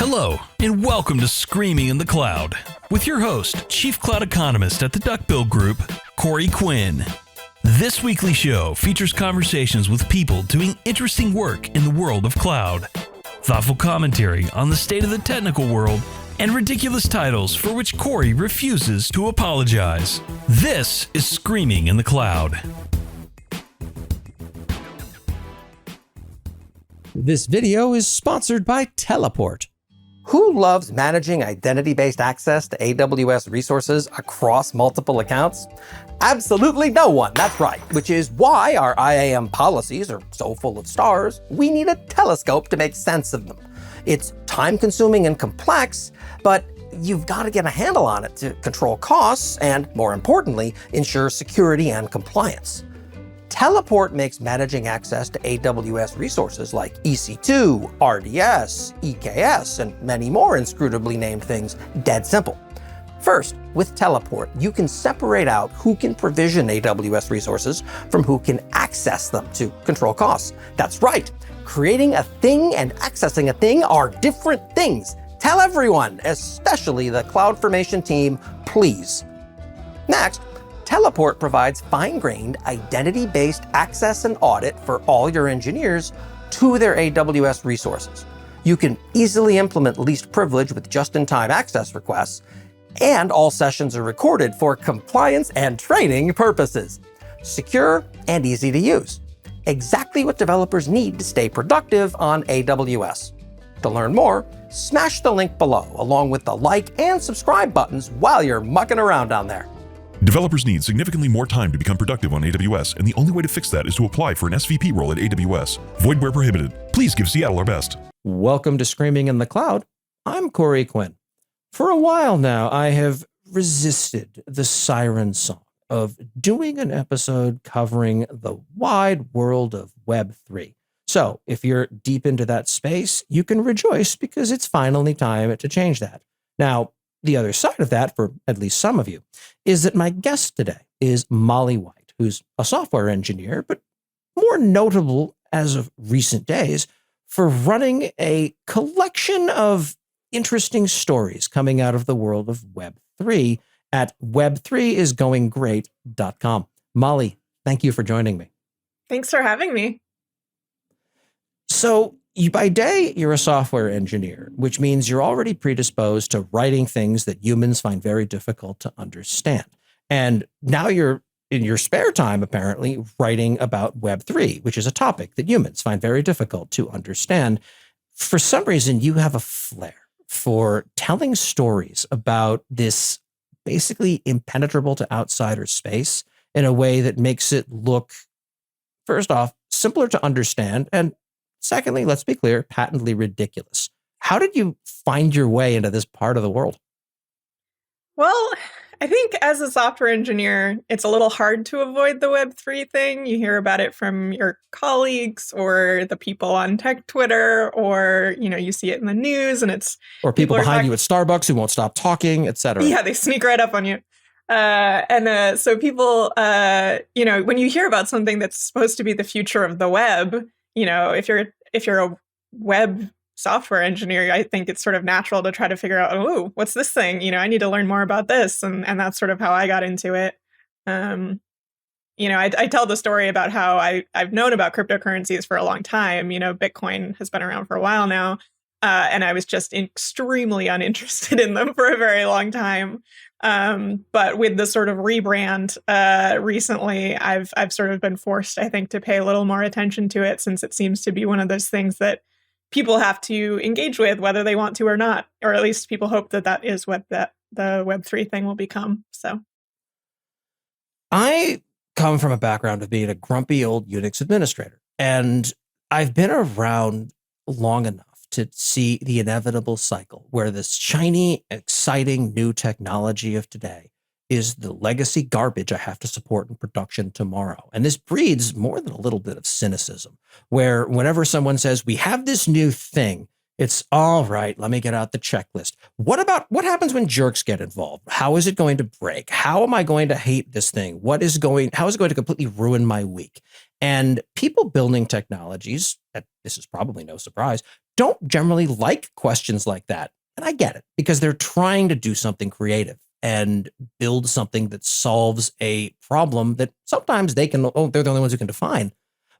Hello, and welcome to Screaming in the Cloud with your host, Chief Cloud Economist at the Duckbill Group, Corey Quinn. This weekly show features conversations with people doing interesting work in the world of cloud, thoughtful commentary on the state of the technical world, and ridiculous titles for which Corey refuses to apologize. This is Screaming in the Cloud. This video is sponsored by Teleport. Who loves managing identity-based access to AWS resources across multiple accounts? Absolutely no one, that's right, which is why our IAM policies are so full of stars, we need a telescope to make sense of them. It's time-consuming and complex, but you've got to get a handle on it to control costs and, more importantly, ensure security and compliance. Teleport makes managing access to AWS resources like EC2, RDS, EKS, and many more inscrutably named things dead simple. First, with Teleport, you can separate out who can provision AWS resources from who can access them to control costs. That's right, creating a thing and accessing a thing are different things. Tell everyone, especially the CloudFormation team, please. Next, Teleport provides fine-grained, identity-based access and audit for all your engineers to their AWS resources. You can easily implement least privilege with just-in-time access requests, and all sessions are recorded for compliance and training purposes. Secure and easy to use. Exactly what developers need to stay productive on AWS. To learn more, smash the link below, along with the like and subscribe buttons while you're mucking around down there. Developers need significantly more time to become productive on AWS, and the only way to fix that is to apply for an SVP role at AWS. Void where prohibited. Please give Seattle our best. Welcome to Screaming in the Cloud. I'm Corey Quinn. For a while now, I have resisted the siren song of doing an episode covering the wide world of Web3. So if you're deep into that space, you can rejoice because it's finally time to change that. Now, the other side of that, for at least some of you, is that my guest today is Molly White, who's a software engineer, but more notable as of recent days for running a collection of interesting stories coming out of the world of Web3 at web3isgoinggreat.com. Molly, thank you for joining me. Thanks for having me. So, by day, you're a software engineer, which means you're already predisposed to writing things that humans find very difficult to understand. And now you're, in your spare time, apparently, writing about Web3, which is a topic that humans find very difficult to understand. For some reason, you have a flair for telling stories about this basically impenetrable to outsider space in a way that makes it look, first off, simpler to understand, and secondly, let's be clear, patently ridiculous. How did you find your way into this part of the world? Well, I think as a software engineer, it's a little hard to avoid the Web3 thing. You hear about it from your colleagues or the people on tech Twitter, or, you see it in the news and it's... Or people behind you at Starbucks who won't stop talking, etc. Yeah, they sneak right up on you. So people, when you hear about something that's supposed to be the future of the web, if you're a web software engineer, I think it's sort of natural to try to figure out, oh, what's this thing? I need to learn more about this. And that's sort of how I got into it. I tell the story about how I've known about cryptocurrencies for a long time. Bitcoin has been around for a while now. And I was just extremely uninterested in them for a very long time. But with the sort of rebrand recently, I've sort of been forced, I think, to pay a little more attention to it, since it seems to be one of those things that people have to engage with, whether they want to or not, or at least people hope that is what the Web3 thing will become. So, I come from a background of being a grumpy old Unix administrator, and I've been around long enough to see the inevitable cycle where this shiny, exciting new technology of today is the legacy garbage I have to support in production tomorrow. And this breeds more than a little bit of cynicism, where whenever someone says, we have this new thing, it's all right, let me get out the checklist. What happens when jerks get involved? How is it going to break? How am I going to hate this thing? How is it going to completely ruin my week? And people building technologies, this is probably no surprise, don't generally like questions like that. And I get it because they're trying to do something creative and build something that solves a problem that sometimes they're the only ones who can define,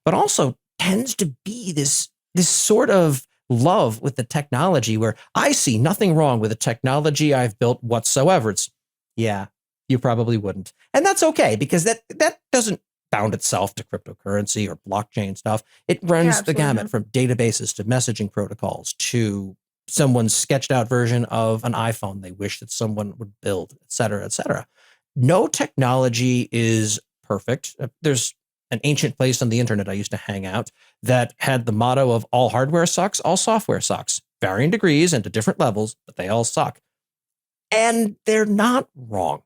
but also tends to be this sort of love with the technology where I see nothing wrong with the technology I've built whatsoever. It's, yeah, you probably wouldn't. And that's okay because that doesn't bound itself to cryptocurrency or blockchain stuff. It runs the gamut from databases to messaging protocols to someone's sketched out version of an iPhone they wish that someone would build, et cetera, et cetera. No technology is perfect. There's an ancient place on the internet I used to hang out that had the motto of all hardware sucks, all software sucks, varying degrees and to different levels, but they all suck. And they're not wrong.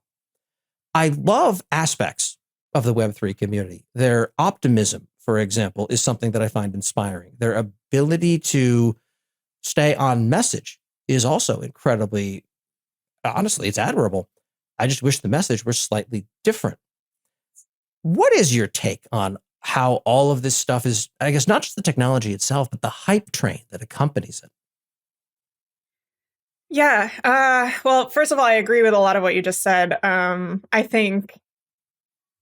I love aspects of the Web3 community. Their optimism, for example, is something that I find inspiring. Their ability to stay on message is also incredibly, honestly, it's admirable. I just wish the message were slightly different. What is your take on how all of this stuff is, I guess, not just the technology itself, but the hype train that accompanies it? Yeah. Well, first of all, I agree with a lot of what you just said. I think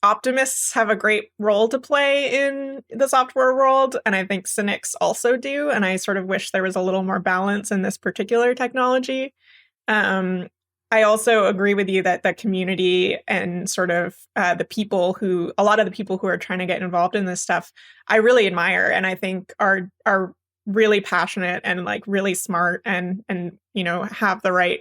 optimists have a great role to play in the software world, and I think cynics also do. And I sort of wish there was a little more balance in this particular technology. I also agree with you that the community and sort of a lot of the people who are trying to get involved in this stuff, I really admire and I think are really passionate and like really smart and have the right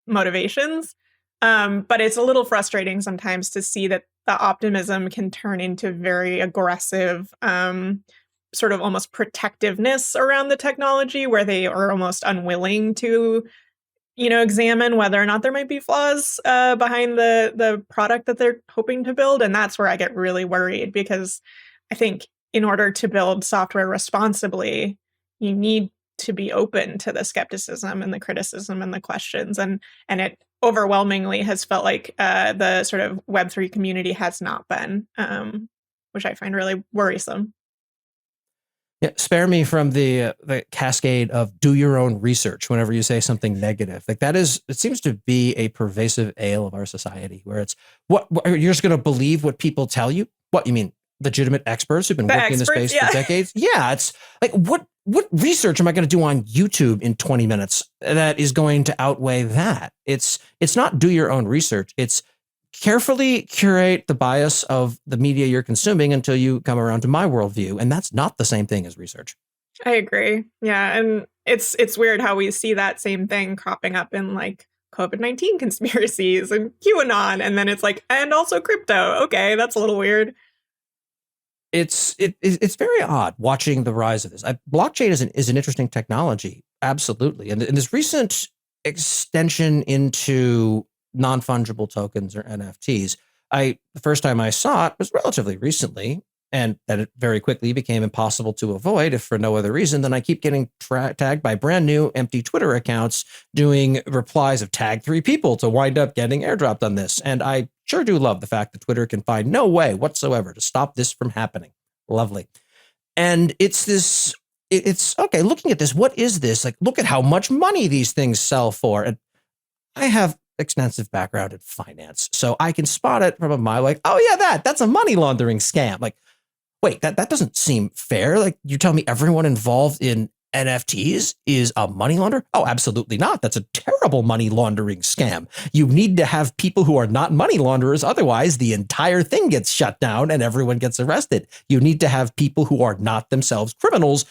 motivations. But it's a little frustrating sometimes to see that the optimism can turn into very aggressive, sort of almost protectiveness around the technology where they are almost unwilling to examine whether or not there might be flaws behind the product that they're hoping to build. And that's where I get really worried because I think in order to build software responsibly, you need to be open to the skepticism and the criticism and the questions. And it overwhelmingly has felt like the sort of Web3 community has not been, which I find really worrisome. Yeah, spare me from the cascade of do your own research whenever you say something negative. Like it seems to be a pervasive ail of our society where it's what you're just going to believe what people tell you. What you mean? Legitimate experts who've been working in the space for decades. Yeah, it's like what research am I going to do on YouTube in 20 minutes that is going to outweigh that? It's not do your own research. It's carefully curate the bias of the media you're consuming until you come around to my worldview. And that's not the same thing as research. I agree. Yeah. And it's weird how we see that same thing cropping up in like COVID-19 conspiracies and QAnon. And then it's like, and also crypto. Okay, that's a little weird. It's very odd watching the rise of this. Blockchain is an interesting technology. Absolutely. And this recent extension into non-fungible tokens or NFTs. The first time I saw it was relatively recently, and that it very quickly became impossible to avoid, if for no other reason than I keep getting tagged by brand new empty Twitter accounts doing replies of tag 3 people to wind up getting airdropped on this. And I sure do love the fact that Twitter can find no way whatsoever to stop this from happening. Lovely. And it's okay, looking at this, what is this? Like, look at how much money these things sell for. And I have extensive background in finance, so I can spot it from a mile. Like, oh yeah, that's a money laundering scam. Like, wait, that doesn't seem fair. Like, you tell me everyone involved in NFTs is a money launderer? Oh, absolutely not. That's a terrible money laundering scam. You need to have people who are not money launderers. Otherwise, the entire thing gets shut down and everyone gets arrested. You need to have people who are not themselves criminals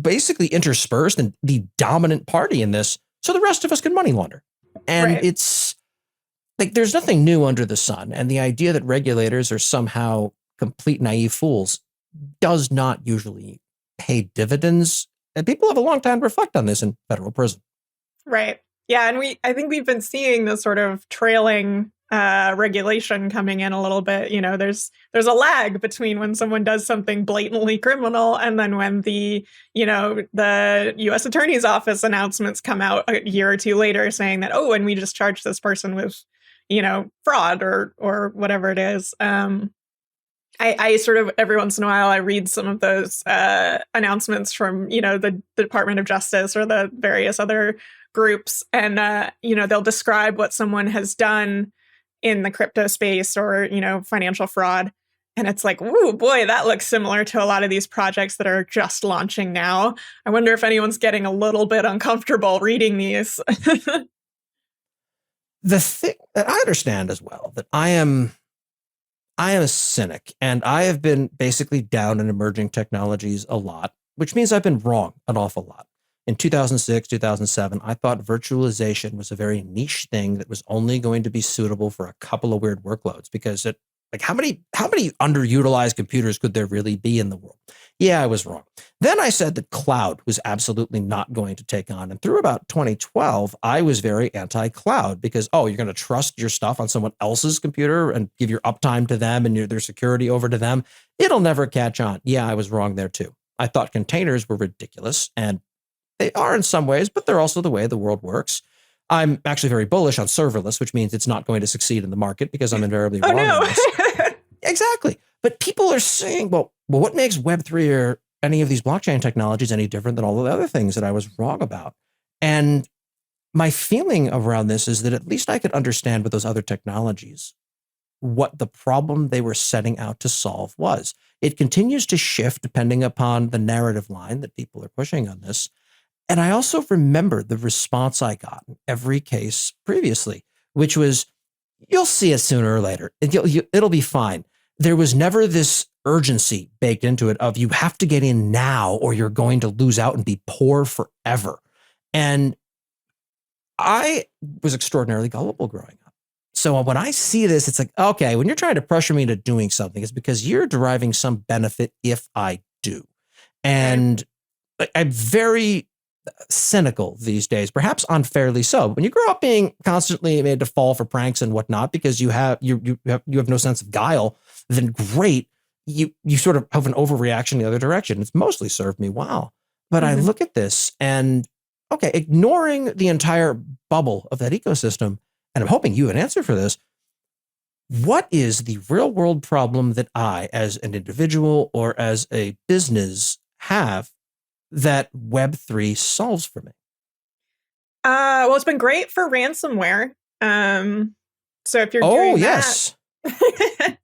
basically interspersed in the dominant party in this, so the rest of us can money launder. And right. It's like there's nothing new under the sun. And the idea that regulators are somehow complete naive fools does not usually pay dividends. And people have a long time to reflect on this in federal prison. Right. Yeah. And I think we've been seeing this sort of trailing regulation coming in a little bit. There's a lag between when someone does something blatantly criminal and then when the U.S. Attorney's Office announcements come out a year or two later saying that, oh, and we just charged this person with, fraud or whatever it is. I sort of every once in a while I read some of those announcements from, the Department of Justice or the various other groups, and they'll describe what someone has done in the crypto space or financial fraud, and it's like, ooh boy, that looks similar to a lot of these projects that are just launching now. I wonder if anyone's getting a little bit uncomfortable reading these. The thing that I understand as well, that I am a cynic, and I have been basically down in emerging technologies a lot, which means I've been wrong an awful lot. In 2006, 2007, I thought virtualization was a very niche thing that was only going to be suitable for a couple of weird workloads, because how many underutilized computers could there really be in the world? Yeah, I was wrong. Then I said that cloud was absolutely not going to take on. And through about 2012, I was very anti-cloud because, you're going to trust your stuff on someone else's computer and give your uptime to them and their security over to them. It'll never catch on. Yeah, I was wrong there too. I thought containers were ridiculous, and they are in some ways, but they're also the way the world works. I'm actually very bullish on serverless, which means it's not going to succeed in the market because I'm invariably wrong on this. Exactly. But people are saying, well, what makes Web3 or any of these blockchain technologies any different than all of the other things that I was wrong about? And my feeling around this is that at least I could understand with those other technologies what the problem they were setting out to solve was. It continues to shift depending upon the narrative line that people are pushing on this. And I also remember the response I got in every case previously, which was, you'll see it sooner or later. It'll be fine. There was never this urgency baked into it of you have to get in now or you're going to lose out and be poor forever. And I was extraordinarily gullible growing up. So when I see this, it's like, okay, when you're trying to pressure me into doing something, it's because you're deriving some benefit if I do. And I'm very cynical these days, perhaps unfairly so. When you grow up being constantly made to fall for pranks and whatnot because you have no sense of guile, then great, you sort of have an overreaction the other direction. It's mostly served me well. But I look at this and, okay, ignoring the entire bubble of that ecosystem, and I'm hoping you have an answer for this. What is the real world problem that I, as an individual or as a business, have that Web3 solves for me? Well, it's been great for ransomware. So if you're doing yes. that,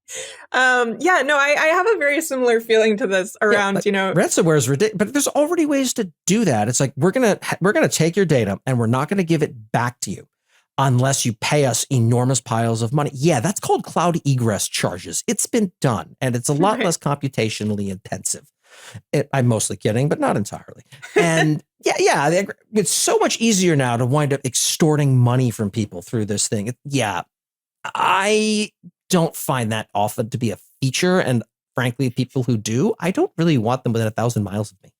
I have a very similar feeling to this around, ransomware is ridiculous, but there's already ways to do that. It's like, we're going to take your data and we're not going to give it back to you unless you pay us enormous piles of money. Yeah, that's called cloud egress charges. It's been done, and it's a lot less computationally intensive. I'm mostly kidding, but not entirely. And it's so much easier now to wind up extorting money from people through this thing. I don't find that often to be a feature. And frankly, people who do, I don't really want them within 1,000 miles of me.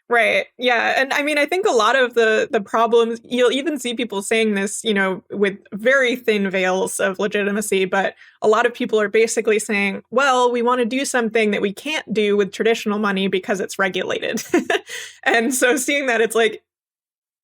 Right. Yeah. And I mean, I think a lot of the problems, you'll even see people saying this, with very thin veils of legitimacy, but a lot of people are basically saying, well, we want to do something that we can't do with traditional money because it's regulated. And so seeing that, it's like,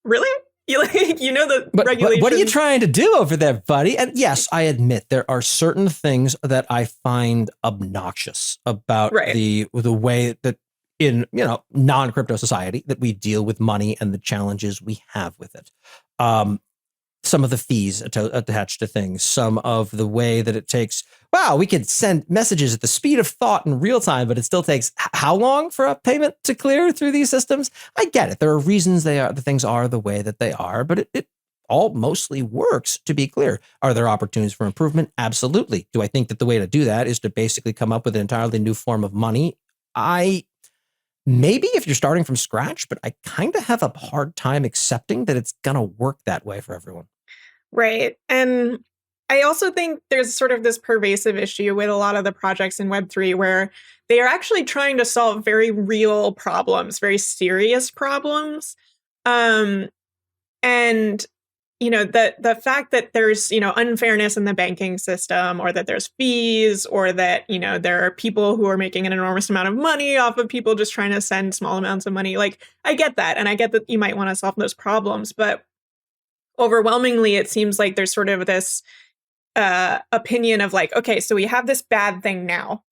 really? The regulation. What are you trying to do over there, buddy? And yes, I admit there are certain things that I find obnoxious about the way that in non-crypto society that we deal with money and the challenges we have with it. Some of the fees attached to things, some of the way that it takes, we could send messages at the speed of thought in real time, but it still takes how long for a payment to clear through these systems? I get it. There are reasons the things are the way that they are, but it all mostly works, to be clear. Are there opportunities for improvement? Absolutely. Do I think that the way to do that is to basically come up with an entirely new form of money? Maybe if you're starting from scratch, but I kind of have a hard time accepting that it's going to work that way for everyone. Right. And I also think there's sort of this pervasive issue with a lot of the projects in Web3 where they are actually trying to solve very real problems, very serious problems. And the fact that there's, unfairness in the banking system, or that there's fees, or that, there are people who are making an enormous amount of money off of people just trying to send small amounts of money. Like, I get that. And I get that you might want to solve those problems. But overwhelmingly, it seems like there's sort of this opinion of like, okay, so we have this bad thing now.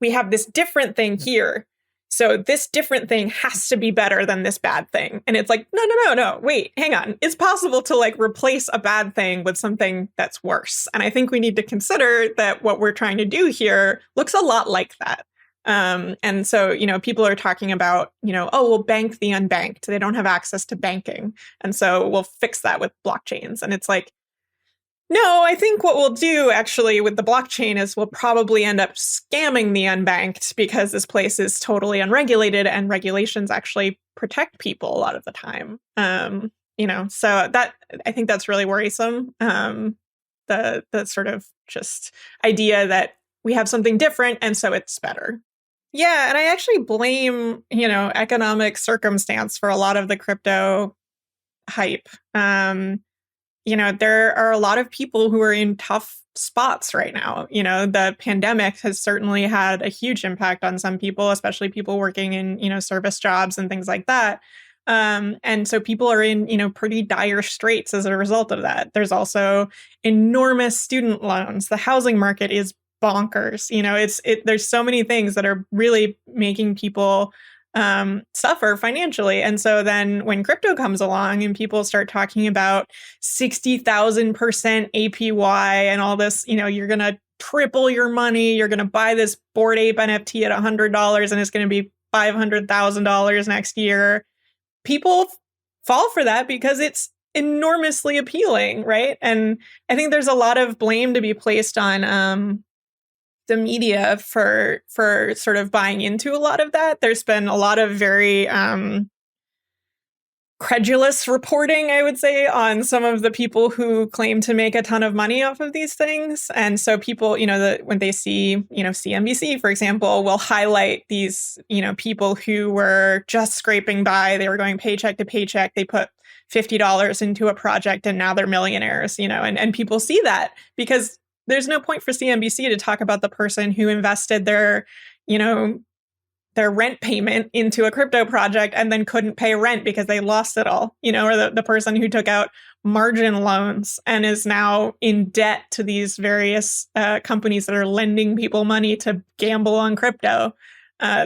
we have this different thing here. So this different thing has to be better than this bad thing. And it's like, no, wait, hang on. It's possible to like replace a bad thing with something that's worse. And I think we need to consider that what we're trying to do here looks a lot like that. And so, you know, people are talking about, you know, oh, we'll bank the unbanked. They don't have access to banking. And so we'll fix that with blockchains. And it's like, no, I think what we'll do actually with the blockchain is we'll probably end up scamming the unbanked because this place is totally unregulated and regulations actually protect people a lot of the time. You know, so that I think that's really worrisome. The sort of just idea that we have something different and so it's better. Yeah, and I actually blame, you know, economic circumstance for a lot of the crypto hype. You know, there are a lot of people who are in tough spots right now. You know, the pandemic has certainly had a huge impact on some people, especially people working in, you know, service jobs and things like that. And so people are in, you know, pretty dire straits as a result of that. There's also enormous student loans. The housing market is bonkers. You know, there's so many things that are really making people suffer financially. And so then when crypto comes along and people start talking about 60,000% APY and all this, you know, you're going to triple your money, you're going to buy this Bored Ape NFT at $100 and it's going to be $500,000 next year. People fall for that because it's enormously appealing, right? And I think there's a lot of blame to be placed on the media for sort of buying into a lot of that. There's been a lot of very credulous reporting, I would say, on some of the people who claim to make a ton of money off of these things. And so people, you know, when they see, you know, CNBC, for example, will highlight these, you know, people who were just scraping by. They were going paycheck to paycheck. They put $50 into a project and now they're millionaires, you know, and people see that because there's no point for CNBC to talk about the person who invested their, you know, their rent payment into a crypto project and then couldn't pay rent because they lost it all, you know, or the person who took out margin loans and is now in debt to these various companies that are lending people money to gamble on crypto.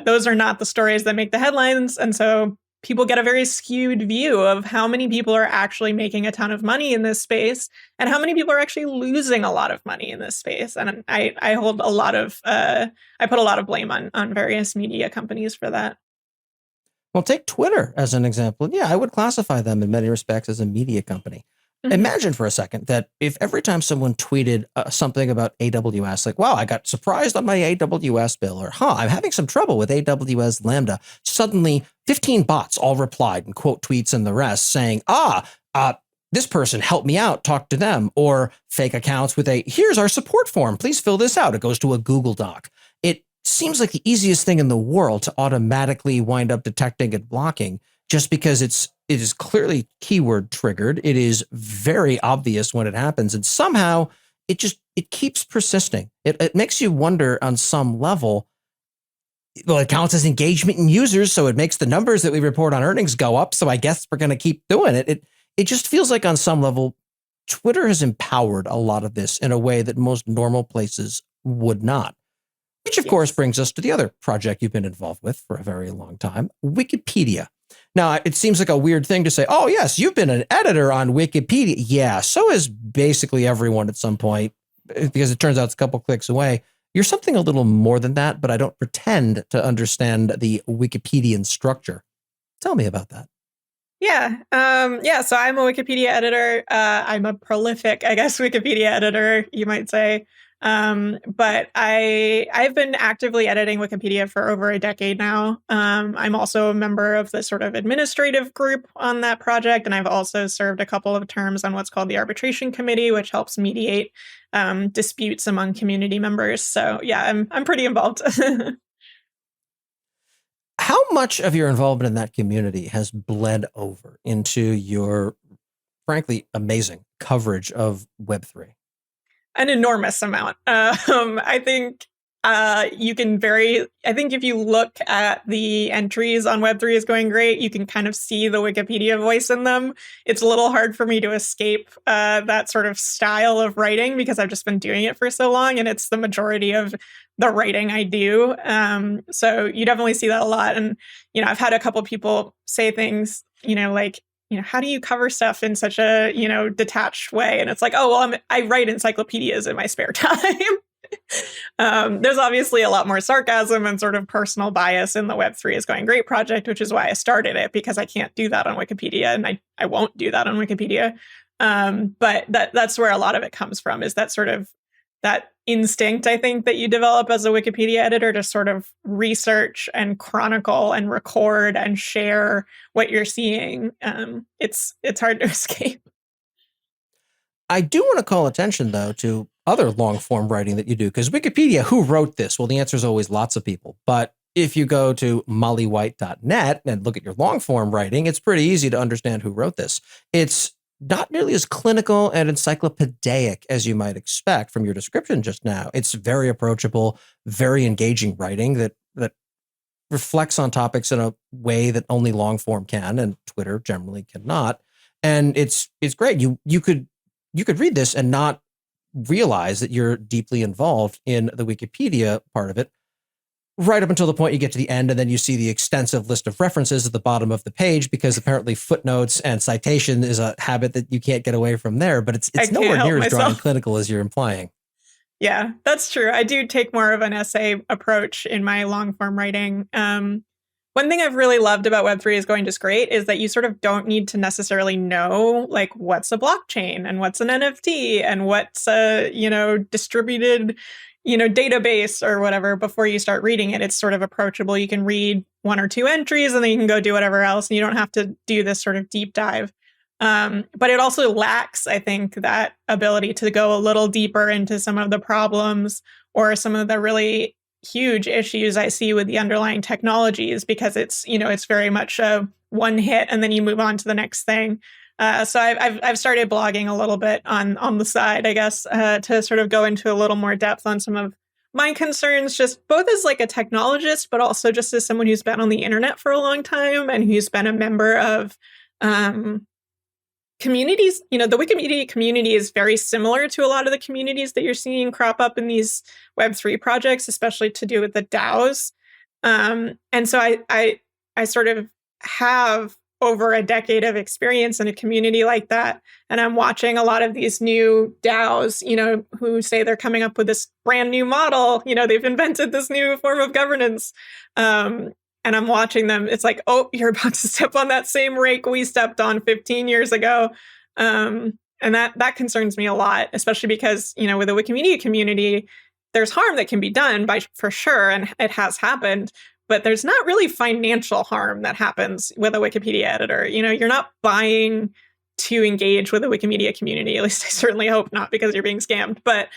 Those are not the stories that make the headlines. And so people get a very skewed view of how many people are actually making a ton of money in this space and how many people are actually losing a lot of money in this space. And I hold a lot of, I put a lot of blame on various media companies for that. Well, take Twitter as an example. Yeah, I would classify them in many respects as a media company. Mm-hmm. Imagine for a second that if every time someone tweeted something about AWS, like, wow, I got surprised on my AWS bill, or, I'm having some trouble with AWS Lambda, suddenly 15 bots all replied and quote tweets and the rest saying, this person helped me out, talk to them, or fake accounts with here's our support form, please fill this out. It goes to a Google Doc. It seems like the easiest thing in the world to automatically wind up detecting and blocking just because it is clearly keyword triggered. It is very obvious when it happens. And somehow it keeps persisting. It makes you wonder on some level. Well, it counts as engagement in users, so it makes the numbers that we report on earnings go up. So I guess we're going to keep doing it. It just feels like on some level, Twitter has empowered a lot of this in a way that most normal places would not. Which, of course, brings us to the other project you've been involved with for a very long time, Wikipedia. Now, it seems like a weird thing to say, oh, yes, you've been an editor on Wikipedia. Yeah, so is basically everyone at some point, because it turns out it's a couple clicks away. You're something a little more than that, but I don't pretend to understand the Wikipedian structure. Tell me about that. Yeah. So I'm a Wikipedia editor. I'm a prolific, I guess, Wikipedia editor, you might say. But I've been actively editing Wikipedia for over a decade now. I'm also a member of the sort of administrative group on that project, and I've also served a couple of terms on what's called the arbitration committee, which helps mediate disputes among community members. So yeah, I'm pretty involved. How much of your involvement in that community has bled over into your, frankly, amazing coverage of Web3? An enormous amount. I think you can I think if you look at the entries on Web3 is going great, you can kind of see the Wikipedia voice in them. It's a little hard for me to escape that sort of style of writing because I've just been doing it for so long, and it's the majority of the writing I do. So you definitely see that a lot. And, I've had a couple people say things, like, how do you cover stuff in such a, detached way? And it's like, oh, well, I write encyclopedias in my spare time. There's obviously a lot more sarcasm and sort of personal bias in the Web3 is going great project, which is why I started it, because I can't do that on Wikipedia, and I won't do that on Wikipedia. But that's where a lot of it comes from, is that sort of that instinct, I think, that you develop as a Wikipedia editor to sort of research and chronicle and record and share what you're seeing. It's hard to escape. I do want to call attention, though, to other long form writing that you do, because Wikipedia, who wrote this? Well, the answer is always lots of people. But if you go to mollywhite.net and look at your long form writing, it's pretty easy to understand who wrote this. It's not nearly as clinical and encyclopedic as you might expect from your description just now. It's very approachable, very engaging writing that reflects on topics in a way that only long form can, and Twitter generally cannot. And it's great. You could read this and not realize that you're deeply involved in the Wikipedia part of it, right up until the point you get to the end, and then you see the extensive list of references at the bottom of the page, because apparently footnotes and citation is a habit that you can't get away from there. But it's nowhere near as dry and clinical as you're implying. Yeah, that's true. I do take more of an essay approach in my long form writing. One thing I've really loved about Web3 is going just great is that you sort of don't need to necessarily know, like, what's a blockchain and what's an NFT and what's a, distributed, database or whatever before you start reading it. It's sort of approachable. You can read one or two entries and then you can go do whatever else, and you don't have to do this sort of deep dive. But it also lacks, I think, that ability to go a little deeper into some of the problems or some of the really huge issues I see with the underlying technologies, because it's very much a one hit and then you move on to the next thing. So I've started blogging a little bit on the side, I guess, to sort of go into a little more depth on some of my concerns, just both as like a technologist, but also just as someone who's been on the internet for a long time and who's been a member of communities. The Wikimedia community is very similar to a lot of the communities that you're seeing crop up in these Web3 projects, especially to do with the DAOs. And so I sort of have over a decade of experience in a community like that. And I'm watching a lot of these new DAOs, who say they're coming up with this brand new model. They've invented this new form of governance. And I'm watching them. It's like, oh, you're about to step on that same rake we stepped on 15 years ago. And that concerns me a lot, especially because, with the Wikimedia community, there's harm that can be done for sure. And it has happened, but there's not really financial harm that happens with a Wikipedia editor. You're not buying to engage with the Wikimedia community. At least I certainly hope not, because you're being scammed. But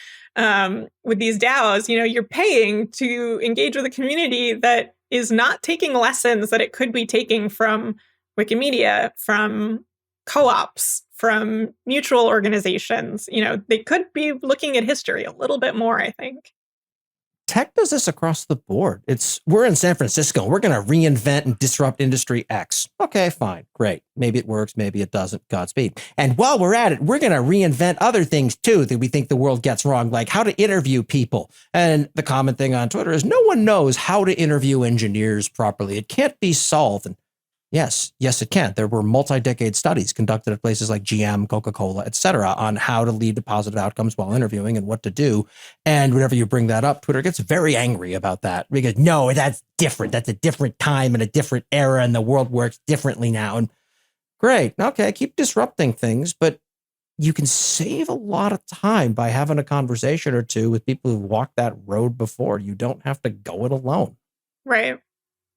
with these DAOs, you're paying to engage with a community that is not taking lessons that it could be taking from Wikimedia, from co-ops, from mutual organizations. They could be looking at history a little bit more, I think. Tech does this across the board. We're in San Francisco. We're going to reinvent and disrupt industry X. Okay, fine. Great. Maybe it works. Maybe it doesn't. Godspeed. And while we're at it, we're going to reinvent other things too that we think the world gets wrong, like how to interview people. And the common thing on Twitter is no one knows how to interview engineers properly. It can't be solved. And yes, it can. There were multi-decade studies conducted at places like GM, Coca-Cola, et cetera, on how to lead to positive outcomes while interviewing and what to do. And whenever you bring that up, Twitter gets very angry about that, because no, that's different. That's a different time and a different era, and the world works differently now. And great. Okay, keep disrupting things, but you can save a lot of time by having a conversation or two with people who've walked that road before. You don't have to go it alone. Right.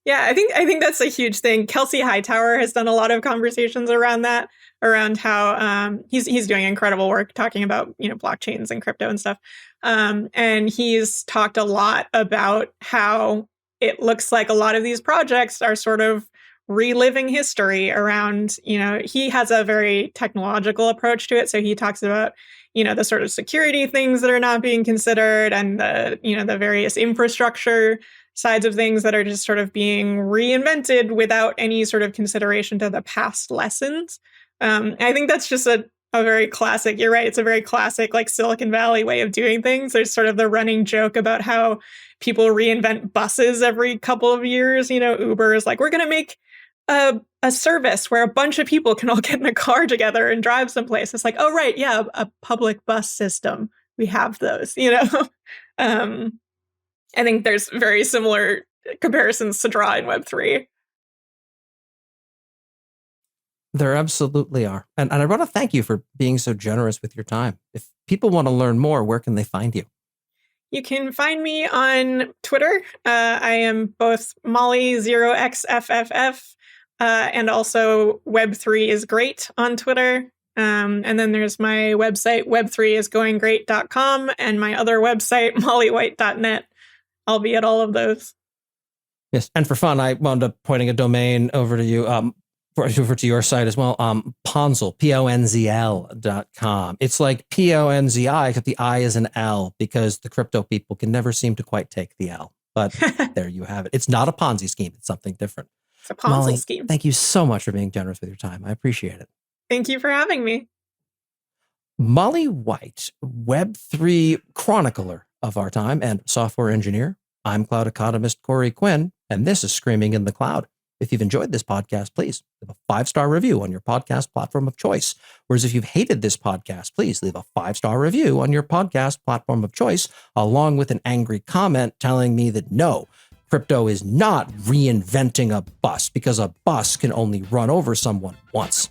Yeah, I think that's a huge thing. Kelsey Hightower has done a lot of conversations around that, around how he's doing incredible work talking about, blockchains and crypto and stuff. And he's talked a lot about how it looks like a lot of these projects are sort of reliving history around, he has a very technological approach to it. So he talks about, the sort of security things that are not being considered and the various infrastructure sides of things that are just sort of being reinvented without any sort of consideration to the past lessons. I think that's just a very classic, you're right, it's a very classic like Silicon Valley way of doing things. There's sort of the running joke about how people reinvent buses every couple of years. Uber is like, we're going to make a service where a bunch of people can all get in a car together and drive someplace. It's like, oh, right, yeah, a public bus system. We have those, I think there's very similar comparisons to draw in Web3. There absolutely are. And I want to thank you for being so generous with your time. If people want to learn more, where can they find you? You can find me on Twitter. I am both Molly0xFFF and also Web3 is great on Twitter. And then there's my website, web3isgoinggreat.com, and my other website, mollywhite.net. I'll be at all of those. Yes. And for fun, I wound up pointing a domain over to you, over to your site as well. Ponzl, PONZL.com. It's like PONZI, except the I is an L because the crypto people can never seem to quite take the L. But there you have it. It's not a Ponzi scheme. It's something different. It's a Ponzi Molly, scheme. Thank you so much for being generous with your time. I appreciate it. Thank you for having me. Molly White, Web3 chronicler of our time and software engineer. I'm cloud economist Corey Quinn, and this is Screaming in the Cloud. If you've enjoyed this podcast, please leave a 5-star review on your podcast platform of choice. Whereas if you've hated this podcast, please leave a 5-star review on your podcast platform of choice, along with an angry comment telling me that no, crypto is not reinventing a bus because a bus can only run over someone once.